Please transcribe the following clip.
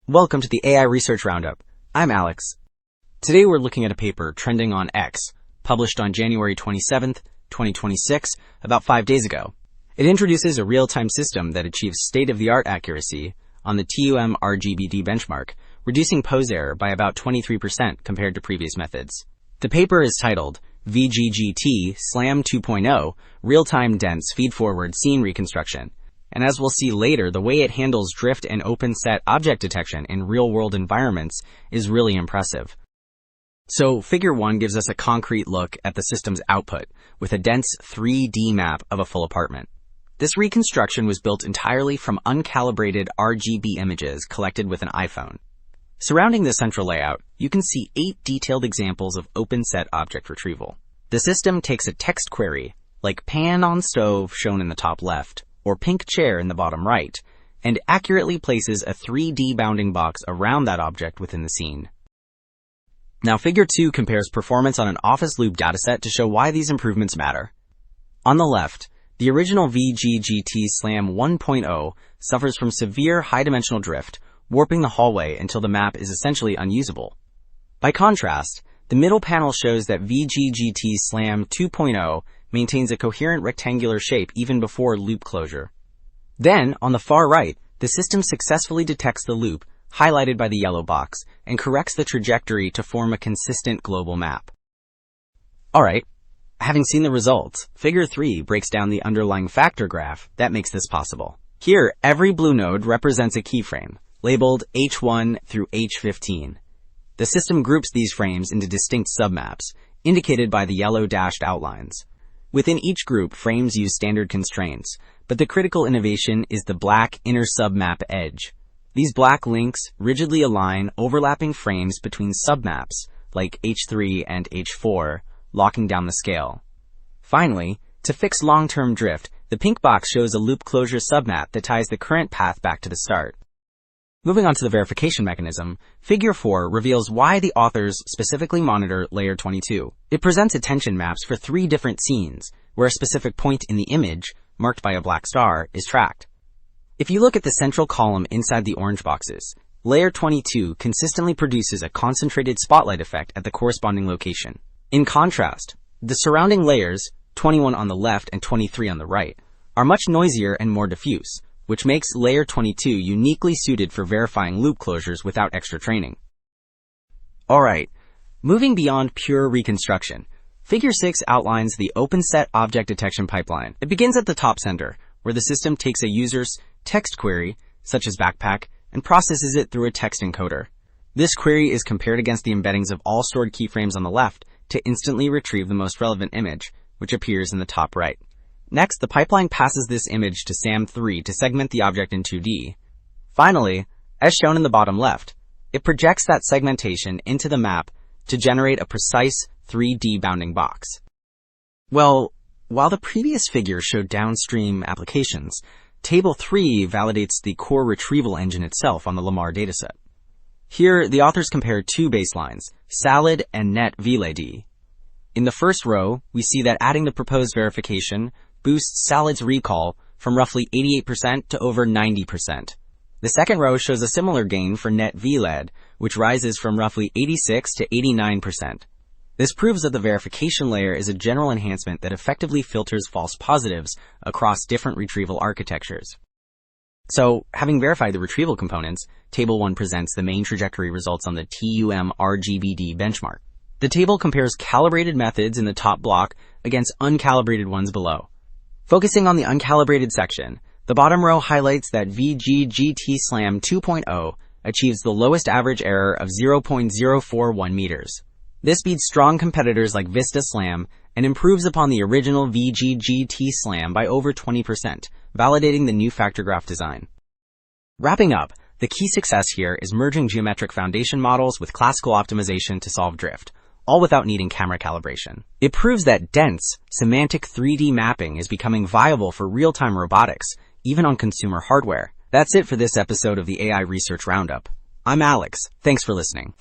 Welcome to the AI Research Roundup. I'm Alex. Today we're looking at a paper trending on X, published on January 27th, 2026, about 5 days ago. It introduces a real-time system that achieves state-of-the-art accuracy on the TUM RGBD benchmark, reducing pose error by about 23% compared to previous methods. The paper is titled VGGT-SLAM 2.0 Real-Time Dense Feed-Forward Scene Reconstruction. And as we'll see later, the way it handles drift and open-set object detection in real-world environments is really impressive. So, Figure 1 gives us a concrete look at the system's output, with a dense 3D map of a full apartment. This reconstruction was built entirely from uncalibrated RGB images collected with an iPhone. Surrounding the central layout, you can see 8 detailed examples of open-set object retrieval. The system takes a text query, like pan on stove shown in the top left, or pink chair in the bottom right, and accurately places a 3D bounding box around that object within the scene. Now, Figure 2 compares performance on an office loop dataset to show why these improvements matter. On the left, the original VGGT-SLAM 1.0 suffers from severe high-dimensional drift, warping the hallway until the map is essentially unusable. By contrast, the middle panel shows that VGGT-SLAM 2.0 maintains a coherent rectangular shape even before loop closure. Then, on the far right, the system successfully detects the loop, highlighted by the yellow box, and corrects the trajectory to form a consistent global map. Alright, having seen the results, Figure 3 breaks down the underlying factor graph that makes this possible. Here, every blue node represents a keyframe, labeled H1 through H15. The system groups these frames into distinct submaps, indicated by the yellow dashed outlines. Within each group, frames use standard constraints, but the critical innovation is the black inner submap edge. These black links rigidly align overlapping frames between submaps, like H3 and H4, locking down the scale. Finally, to fix long-term drift, the pink box shows a loop closure submap that ties the current path back to the start. Moving on to the verification mechanism, Figure 4 reveals why the authors specifically monitor layer 22. It presents attention maps for 3 different scenes, where a specific point in the image, marked by a black star, is tracked. If you look at the central column inside the orange boxes, layer 22 consistently produces a concentrated spotlight effect at the corresponding location. In contrast, the surrounding layers, 21 on the left and 23 on the right, are much noisier and more diffuse, which makes layer 22 uniquely suited for verifying loop closures without extra training. Alright, moving beyond pure reconstruction, Figure 6 outlines the open-set object detection pipeline. It begins at the top center, where the system takes a user's text query, such as backpack, and processes it through a text encoder. This query is compared against the embeddings of all stored keyframes on the left to instantly retrieve the most relevant image, which appears in the top right. Next, the pipeline passes this image to SAM3 to segment the object in 2D. Finally, as shown in the bottom left, it projects that segmentation into the map to generate a precise 3D bounding box. Well, while the previous figure showed downstream applications, Table 3 validates the core retrieval engine itself on the Lamar dataset. Here, the authors compare 2 baselines, SALAD and net VLAD. In the first row, we see that adding the proposed verification boosts SALAD's recall from roughly 88% to over 90%. The second row shows a similar gain for net VLAD, which rises from roughly 86 to 89%. This proves that the verification layer is a general enhancement that effectively filters false positives across different retrieval architectures. So, having verified the retrieval components, Table 1 presents the main trajectory results on the TUM RGBD benchmark. The table compares calibrated methods in the top block against uncalibrated ones below. Focusing on the uncalibrated section, the bottom row highlights that VGGT-SLAM 2.0 achieves the lowest average error of 0.041 meters. This beats strong competitors like Vista-SLAM and improves upon the original VGGT-SLAM by over 20%, validating the new factor graph design. Wrapping up, the key success here is merging geometric foundation models with classical optimization to solve drift, all without needing camera calibration. It proves that dense, semantic 3D mapping is becoming viable for real-time robotics, even on consumer hardware. That's it for this episode of the AI Research Roundup. I'm Alex. Thanks for listening.